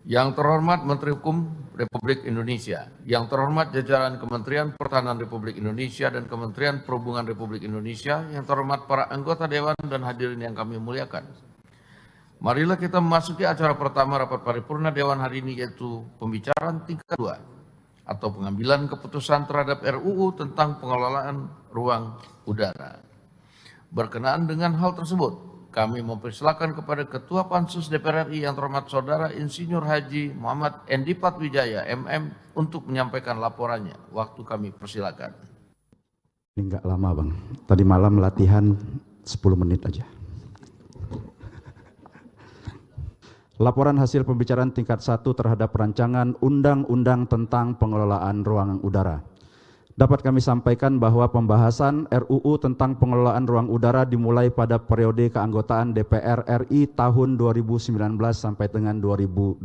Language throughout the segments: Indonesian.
Yang terhormat Menteri Hukum Republik Indonesia, yang terhormat jajaran Kementerian Pertahanan Republik Indonesia dan Kementerian Perhubungan Republik Indonesia, yang terhormat para anggota Dewan dan hadirin yang kami muliakan. Marilah kita memasuki acara pertama rapat paripurna Dewan hari ini, yaitu pembicaraan tingkat 2 atau pengambilan keputusan terhadap RUU tentang pengelolaan ruang udara. Berkenaan dengan hal tersebut, kami mempersilakan kepada Ketua Pansus DPR RI yang terhormat Saudara Insinyur Haji Muhammad Endi Patwijaya MM untuk menyampaikan laporannya. Waktu kami persilakan. Ini enggak lama Bang, tadi malam latihan 10 menit aja. Laporan hasil pembicaraan tingkat 1 terhadap rancangan Undang-Undang tentang pengelolaan ruang udara. Dapat kami sampaikan bahwa pembahasan RUU tentang pengelolaan ruang udara dimulai pada periode keanggotaan DPR RI tahun 2019 sampai dengan 2024.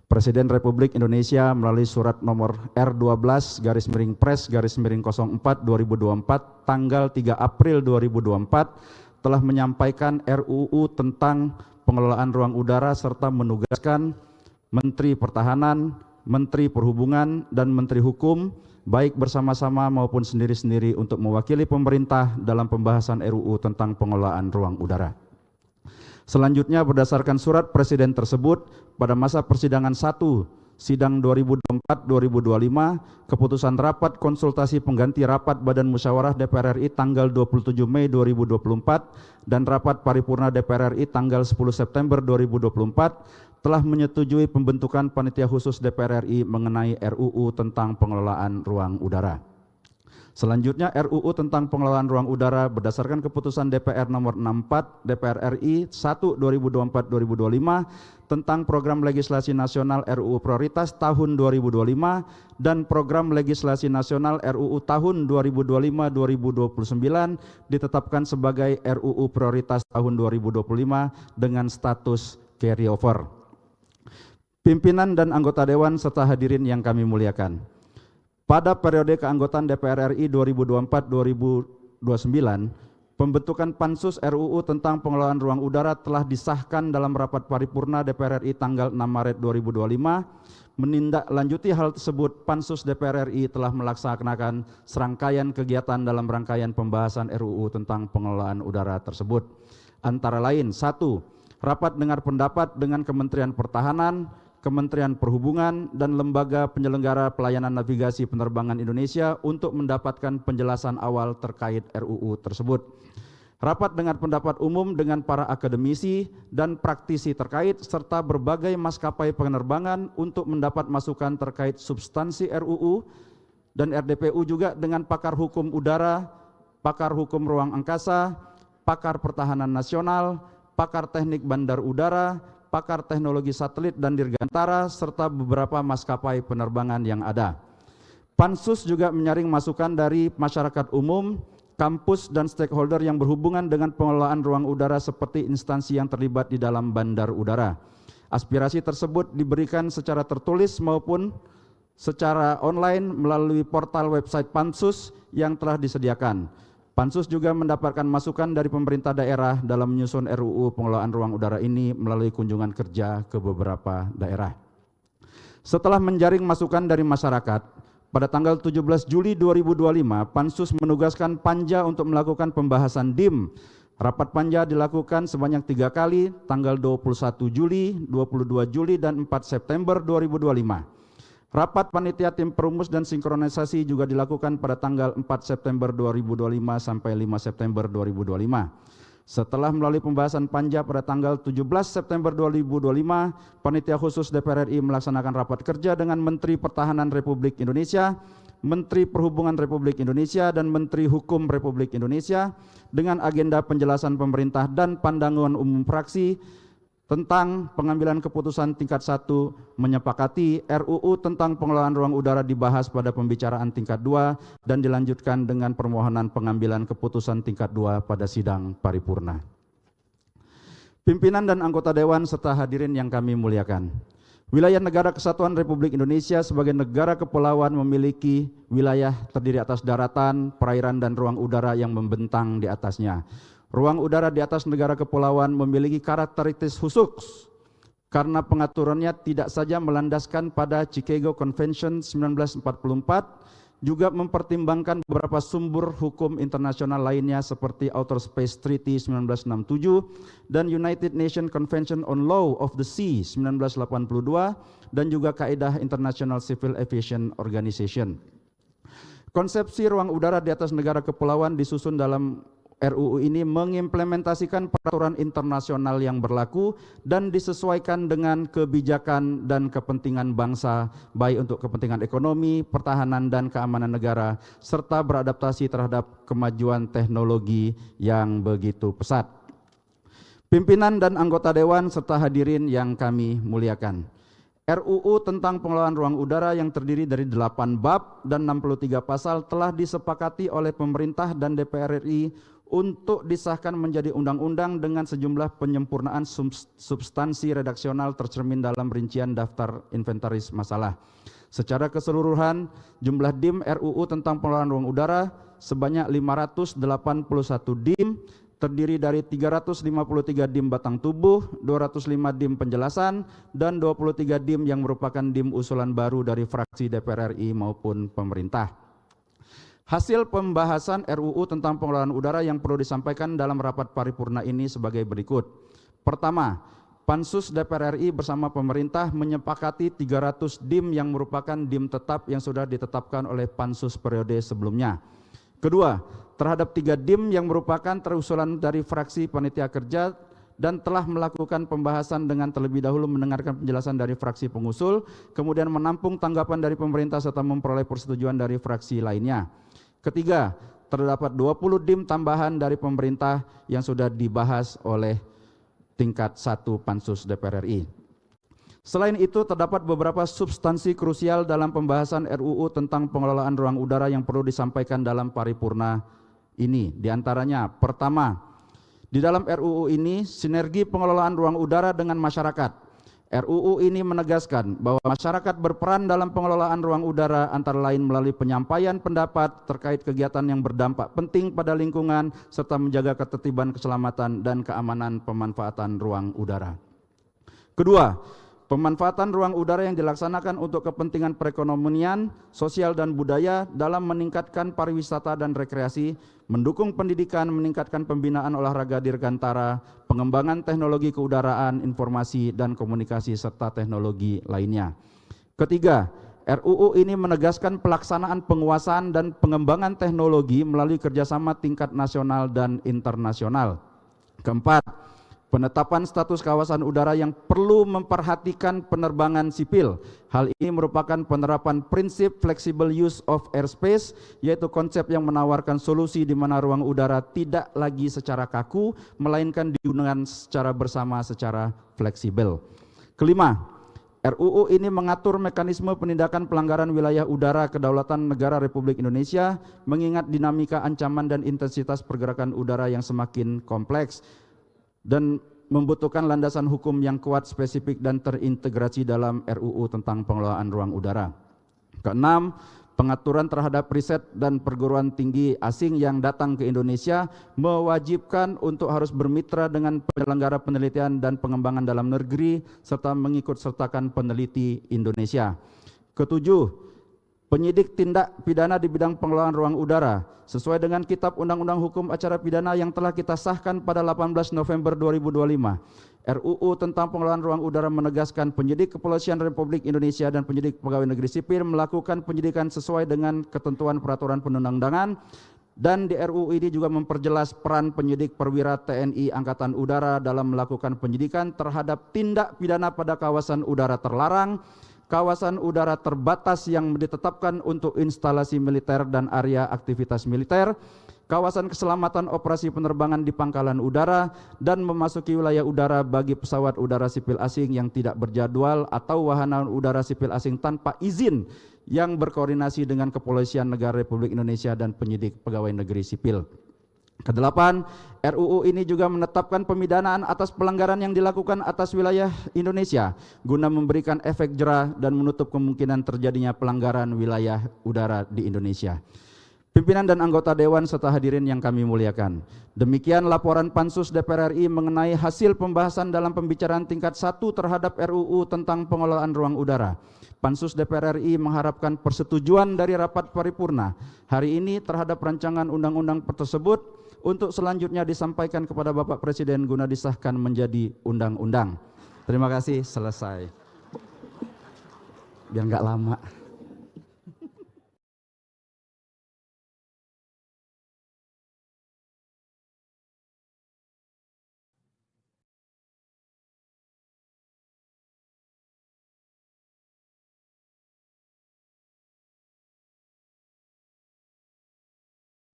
Presiden Republik Indonesia melalui surat nomor R12-Pres-04/2024 tanggal 3 April 2024 telah menyampaikan RUU tentang pengelolaan ruang udara serta menugaskan Menteri Pertahanan, Menteri Perhubungan, dan Menteri Hukum baik bersama-sama maupun sendiri-sendiri untuk mewakili pemerintah dalam pembahasan RUU tentang pengelolaan ruang udara. Selanjutnya berdasarkan surat Presiden tersebut, pada masa persidangan 1 Sidang 2024-2025, keputusan rapat konsultasi pengganti rapat Badan Musyawarah DPR RI tanggal 27 Mei 2024 dan rapat paripurna DPR RI tanggal 10 September 2024 telah menyetujui pembentukan panitia khusus DPR RI mengenai RUU tentang pengelolaan ruang udara. Selanjutnya RUU tentang pengelolaan ruang udara berdasarkan keputusan DPR nomor 64 DPR RI 1 2024-2025 tentang program legislasi nasional RUU prioritas tahun 2025 dan program legislasi nasional RUU tahun 2025-2029 ditetapkan sebagai RUU prioritas tahun 2025 dengan status carryover. Pimpinan dan anggota Dewan serta hadirin yang kami muliakan. Pada periode keanggotaan DPR RI 2024-2029, pembentukan Pansus RUU tentang pengelolaan ruang udara telah disahkan dalam rapat paripurna DPR RI tanggal 6 Maret 2025. Menindaklanjuti hal tersebut, Pansus DPR RI telah melaksanakan serangkaian kegiatan dalam rangkaian pembahasan RUU tentang pengelolaan udara tersebut. Antara lain, 1. Rapat dengar pendapat dengan Kementerian Pertahanan, Kementerian Perhubungan, dan Lembaga Penyelenggara Pelayanan Navigasi Penerbangan Indonesia untuk mendapatkan penjelasan awal terkait RUU tersebut. Rapat dengar pendapat umum dengan para akademisi dan praktisi terkait serta berbagai maskapai penerbangan untuk mendapat masukan terkait substansi RUU, dan RDPU juga dengan pakar hukum udara, pakar hukum ruang angkasa, pakar pertahanan nasional, pakar teknik bandar udara, pakar teknologi satelit dan dirgantara, serta beberapa maskapai penerbangan yang ada. Pansus juga menyaring masukan dari masyarakat umum, kampus, dan stakeholder yang berhubungan dengan pengelolaan ruang udara seperti instansi yang terlibat di dalam bandar udara. Aspirasi tersebut diberikan secara tertulis maupun secara online melalui portal website Pansus yang telah disediakan. Pansus juga mendapatkan masukan dari pemerintah daerah dalam menyusun RUU pengelolaan ruang udara ini melalui kunjungan kerja ke beberapa daerah. Setelah menjaring masukan dari masyarakat, pada tanggal 17 Juli 2025, Pansus menugaskan Panja untuk melakukan pembahasan DIM. Rapat Panja dilakukan sebanyak 3 kali, tanggal 21 Juli, 22 Juli, dan 4 September 2025. Rapat panitia tim perumus dan sinkronisasi juga dilakukan pada tanggal 4 September 2025 sampai 5 September 2025. Setelah melalui pembahasan Panja pada tanggal 17 September 2025, panitia khusus DPR RI melaksanakan rapat kerja dengan Menteri Pertahanan Republik Indonesia, Menteri Perhubungan Republik Indonesia, dan Menteri Hukum Republik Indonesia dengan agenda penjelasan pemerintah dan pandangan umum fraksi tentang pengambilan keputusan tingkat 1 menyepakati RUU tentang pengelolaan ruang udara dibahas pada pembicaraan tingkat 2 dan dilanjutkan dengan permohonan pengambilan keputusan tingkat 2 pada sidang paripurna. Pimpinan dan anggota Dewan serta hadirin yang kami muliakan. Wilayah Negara Kesatuan Republik Indonesia sebagai negara kepulauan memiliki wilayah terdiri atas daratan, perairan, dan ruang udara yang membentang di atasnya. Ruang udara di atas negara kepulauan memiliki karakteristik khusus karena pengaturannya tidak saja melandaskan pada Chicago Convention 1944, juga mempertimbangkan beberapa sumber hukum internasional lainnya seperti Outer Space Treaty 1967 dan United Nations Convention on Law of the Sea 1982 dan juga Kaidah International Civil Aviation Organization. Konsepsi ruang udara di atas negara kepulauan disusun dalam RUU ini mengimplementasikan peraturan internasional yang berlaku dan disesuaikan dengan kebijakan dan kepentingan bangsa, baik untuk kepentingan ekonomi, pertahanan, dan keamanan negara, serta beradaptasi terhadap kemajuan teknologi yang begitu pesat. Pimpinan dan anggota Dewan serta hadirin yang kami muliakan. RUU tentang pengelolaan ruang udara yang terdiri dari 8 bab dan 63 pasal telah disepakati oleh pemerintah dan DPR RI untuk disahkan menjadi undang-undang dengan sejumlah penyempurnaan substansi redaksional tercermin dalam rincian daftar inventaris masalah. Secara keseluruhan, jumlah DIM RUU tentang pengelolaan ruang udara sebanyak 581 DIM, terdiri dari 353 DIM batang tubuh, 205 DIM penjelasan, dan 23 DIM yang merupakan DIM usulan baru dari fraksi DPR RI maupun pemerintah. Hasil pembahasan RUU tentang pengelolaan udara yang perlu disampaikan dalam rapat paripurna ini sebagai berikut. Pertama, Pansus DPR RI bersama pemerintah menyepakati 300 DIM yang merupakan DIM tetap yang sudah ditetapkan oleh Pansus periode sebelumnya. Kedua, terhadap 3 DIM yang merupakan terusulan dari fraksi panitia kerja dan telah melakukan pembahasan dengan terlebih dahulu mendengarkan penjelasan dari fraksi pengusul, kemudian menampung tanggapan dari pemerintah serta memperoleh persetujuan dari fraksi lainnya. Ketiga, terdapat 20 DIM tambahan dari pemerintah yang sudah dibahas oleh tingkat 1 Pansus DPR RI. Selain itu, terdapat beberapa substansi krusial dalam pembahasan RUU tentang pengelolaan ruang udara yang perlu disampaikan dalam paripurna ini. Di antaranya, pertama, di dalam RUU ini sinergi pengelolaan ruang udara dengan masyarakat. RUU ini menegaskan bahwa masyarakat berperan dalam pengelolaan ruang udara antara lain melalui penyampaian pendapat terkait kegiatan yang berdampak penting pada lingkungan serta menjaga ketertiban, keselamatan, dan keamanan pemanfaatan ruang udara. Kedua, pemanfaatan ruang udara yang dilaksanakan untuk kepentingan perekonomian, sosial, dan budaya dalam meningkatkan pariwisata dan rekreasi, mendukung pendidikan, meningkatkan pembinaan olahraga dirgantara, pengembangan teknologi keudaraan, informasi, dan komunikasi, serta teknologi lainnya. Ketiga, RUU ini menegaskan pelaksanaan penguasaan dan pengembangan teknologi melalui kerjasama tingkat nasional dan internasional. Keempat, penetapan status kawasan udara yang perlu memperhatikan penerbangan sipil. Hal ini merupakan penerapan prinsip flexible use of airspace, yaitu konsep yang menawarkan solusi di mana ruang udara tidak lagi secara kaku, melainkan digunakan secara bersama secara fleksibel. Kelima, RUU ini mengatur mekanisme penindakan pelanggaran wilayah udara kedaulatan negara Republik Indonesia, mengingat dinamika ancaman dan intensitas pergerakan udara yang semakin kompleks dan membutuhkan landasan hukum yang kuat, spesifik, dan terintegrasi dalam RUU tentang pengelolaan ruang udara. Keenam, pengaturan terhadap riset dan perguruan tinggi asing yang datang ke Indonesia mewajibkan untuk harus bermitra dengan penyelenggara penelitian dan pengembangan dalam negeri serta mengikut sertakan peneliti Indonesia. Ketujuh, penyidik tindak pidana di bidang pengelolaan ruang udara sesuai dengan Kitab Undang-Undang Hukum Acara Pidana yang telah kita sahkan pada 18 November 2025. RUU tentang pengelolaan ruang udara menegaskan penyidik Kepolisian Republik Indonesia dan penyidik pegawai negeri sipil melakukan penyidikan sesuai dengan ketentuan peraturan perundang-undangan, dan di RUU ini juga memperjelas peran penyidik perwira TNI Angkatan Udara dalam melakukan penyidikan terhadap tindak pidana pada kawasan udara terlarang, kawasan udara terbatas yang ditetapkan untuk instalasi militer dan area aktivitas militer, kawasan keselamatan operasi penerbangan di pangkalan udara, dan memasuki wilayah udara bagi pesawat udara sipil asing yang tidak berjadwal atau wahana udara sipil asing tanpa izin yang berkoordinasi dengan Kepolisian Negara Republik Indonesia dan penyidik pegawai negeri sipil. Kedelapan, RUU ini juga menetapkan pemidanaan atas pelanggaran yang dilakukan atas wilayah Indonesia guna memberikan efek jera dan menutup kemungkinan terjadinya pelanggaran wilayah udara di Indonesia. Pimpinan dan anggota Dewan serta hadirin yang kami muliakan. Demikian laporan Pansus DPR RI mengenai hasil pembahasan dalam pembicaraan tingkat 1 terhadap RUU tentang pengelolaan ruang udara. Pansus DPR RI mengharapkan persetujuan dari rapat paripurna hari ini terhadap rancangan undang-undang tersebut untuk selanjutnya disampaikan kepada Bapak Presiden guna disahkan menjadi undang-undang. Terima kasih, selesai. Biar nggak lama.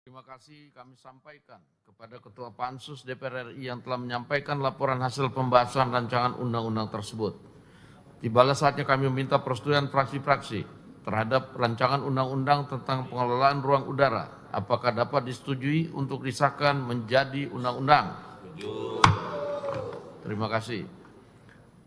Terima kasih kami sampaikan kepada Ketua Pansus DPR RI yang telah menyampaikan laporan hasil pembahasan rancangan undang-undang tersebut. Tibalah saatnya kami meminta persetujuan fraksi-fraksi terhadap rancangan undang-undang tentang pengelolaan ruang udara. Apakah dapat disetujui untuk disahkan menjadi undang-undang? Terima kasih.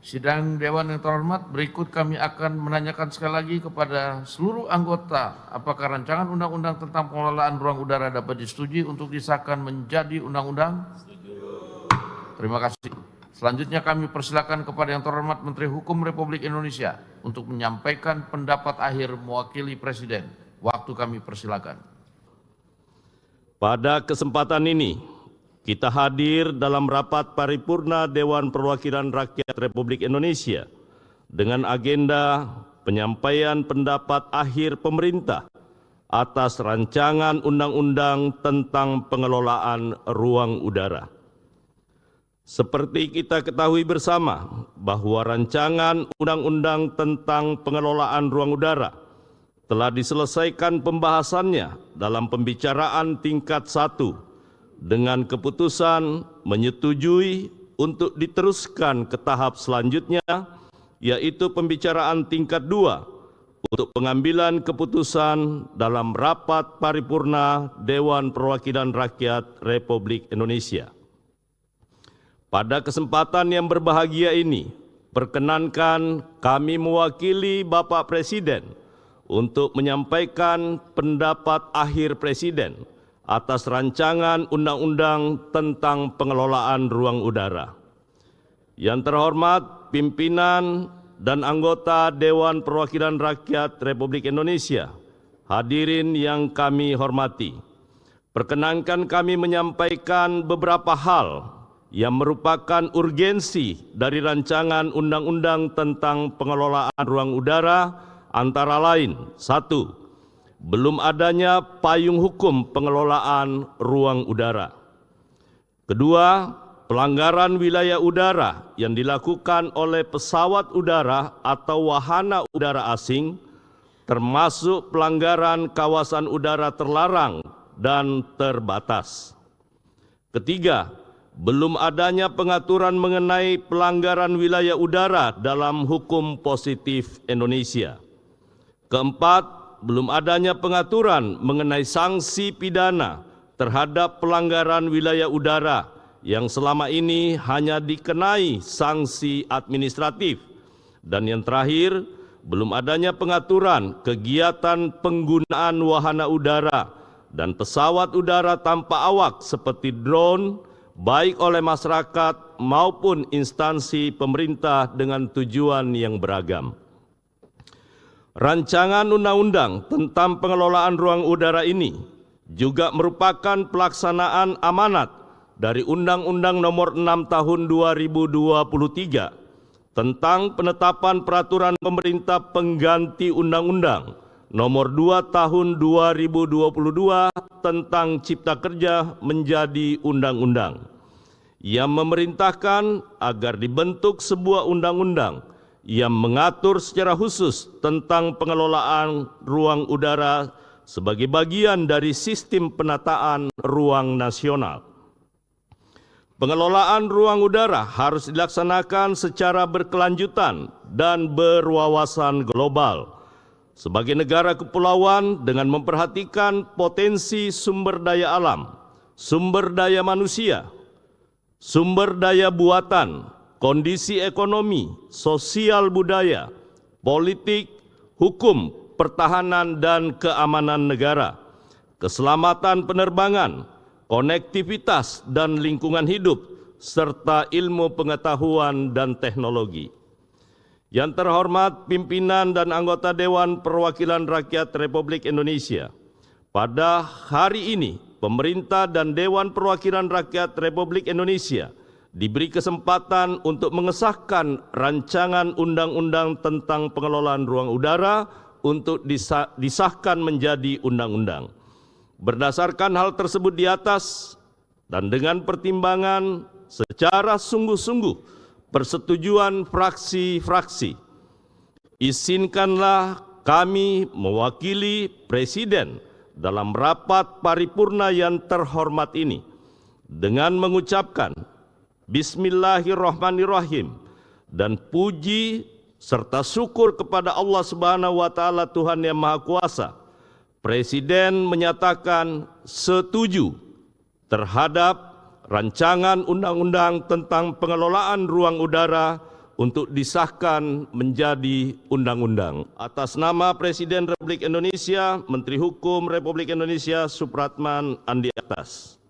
Sidang Dewan yang terhormat, berikut kami akan menanyakan sekali lagi kepada seluruh anggota apakah rancangan undang-undang tentang pengelolaan ruang udara dapat disetujui untuk disahkan menjadi undang-undang? Terima kasih. Selanjutnya kami persilakan kepada yang terhormat Menteri Hukum Republik Indonesia untuk menyampaikan pendapat akhir mewakili Presiden. Waktu kami persilakan. Pada kesempatan ini, kita hadir dalam rapat paripurna Dewan Perwakilan Rakyat Republik Indonesia dengan agenda penyampaian pendapat akhir pemerintah atas rancangan undang-undang tentang pengelolaan ruang udara. Seperti kita ketahui bersama bahwa rancangan undang-undang tentang pengelolaan ruang udara telah diselesaikan pembahasannya dalam pembicaraan tingkat 1 dengan keputusan menyetujui untuk diteruskan ke tahap selanjutnya, yaitu pembicaraan tingkat 2 untuk pengambilan keputusan dalam rapat paripurna Dewan Perwakilan Rakyat Republik Indonesia. Pada kesempatan yang berbahagia ini, perkenankan kami mewakili Bapak Presiden untuk menyampaikan pendapat akhir Presiden atas rancangan undang-undang tentang pengelolaan ruang udara. Yang terhormat pimpinan dan anggota Dewan Perwakilan Rakyat Republik Indonesia, hadirin yang kami hormati, perkenankan kami menyampaikan beberapa hal yang merupakan urgensi dari rancangan undang-undang tentang pengelolaan ruang udara, antara lain: 1. Belum adanya payung hukum pengelolaan ruang udara. Kedua, pelanggaran wilayah udara yang dilakukan oleh pesawat udara atau wahana udara asing, termasuk pelanggaran kawasan udara terlarang dan terbatas. Ketiga, belum adanya pengaturan mengenai pelanggaran wilayah udara dalam hukum positif Indonesia. Keempat, belum adanya pengaturan mengenai sanksi pidana terhadap pelanggaran wilayah udara yang selama ini hanya dikenai sanksi administratif. Dan yang terakhir, belum adanya pengaturan kegiatan penggunaan wahana udara dan pesawat udara tanpa awak seperti drone, baik oleh masyarakat maupun instansi pemerintah dengan tujuan yang beragam. Rancangan undang-undang tentang pengelolaan ruang udara ini juga merupakan pelaksanaan amanat dari Undang-Undang Nomor 6 Tahun 2023 tentang penetapan peraturan pemerintah pengganti Undang-Undang Nomor 2 Tahun 2022 tentang Cipta Kerja menjadi undang-undang yang memerintahkan agar dibentuk sebuah undang-undang yang mengatur secara khusus tentang pengelolaan ruang udara sebagai bagian dari sistem penataan ruang nasional. Pengelolaan ruang udara harus dilaksanakan secara berkelanjutan dan berwawasan global. Sebagai negara kepulauan dengan memperhatikan potensi sumber daya alam, sumber daya manusia, sumber daya buatan, kondisi ekonomi, sosial budaya, politik, hukum, pertahanan, dan keamanan negara, keselamatan penerbangan, konektivitas dan lingkungan hidup, serta ilmu pengetahuan dan teknologi. Yang terhormat pimpinan dan anggota Dewan Perwakilan Rakyat Republik Indonesia, pada hari ini pemerintah dan Dewan Perwakilan Rakyat Republik Indonesia diberi kesempatan untuk mengesahkan rancangan undang-undang tentang pengelolaan ruang udara untuk disahkan menjadi undang-undang. Berdasarkan hal tersebut di atas dan dengan pertimbangan secara sungguh-sungguh persetujuan fraksi-fraksi, izinkanlah kami mewakili Presiden dalam rapat paripurna yang terhormat ini dengan mengucapkan Bismillahirrahmanirrahim dan puji serta syukur kepada Allah Subhanahu wa taala Tuhan yang Maha Kuasa. Presiden menyatakan setuju terhadap rancangan undang-undang tentang pengelolaan ruang udara untuk disahkan menjadi undang-undang. Atas nama Presiden Republik Indonesia, Menteri Hukum Republik Indonesia Supratman Andi Aktas.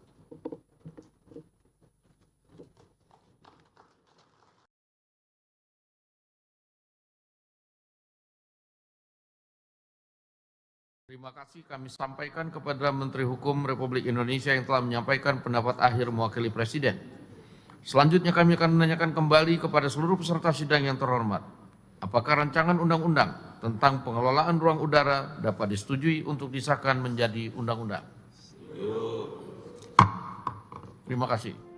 Terima kasih kami sampaikan kepada Menteri Hukum Republik Indonesia yang telah menyampaikan pendapat akhir mewakili Presiden. Selanjutnya kami akan menanyakan kembali kepada seluruh peserta sidang yang terhormat. Apakah rancangan undang-undang tentang pengelolaan ruang udara dapat disetujui untuk disahkan menjadi undang-undang? Terima kasih.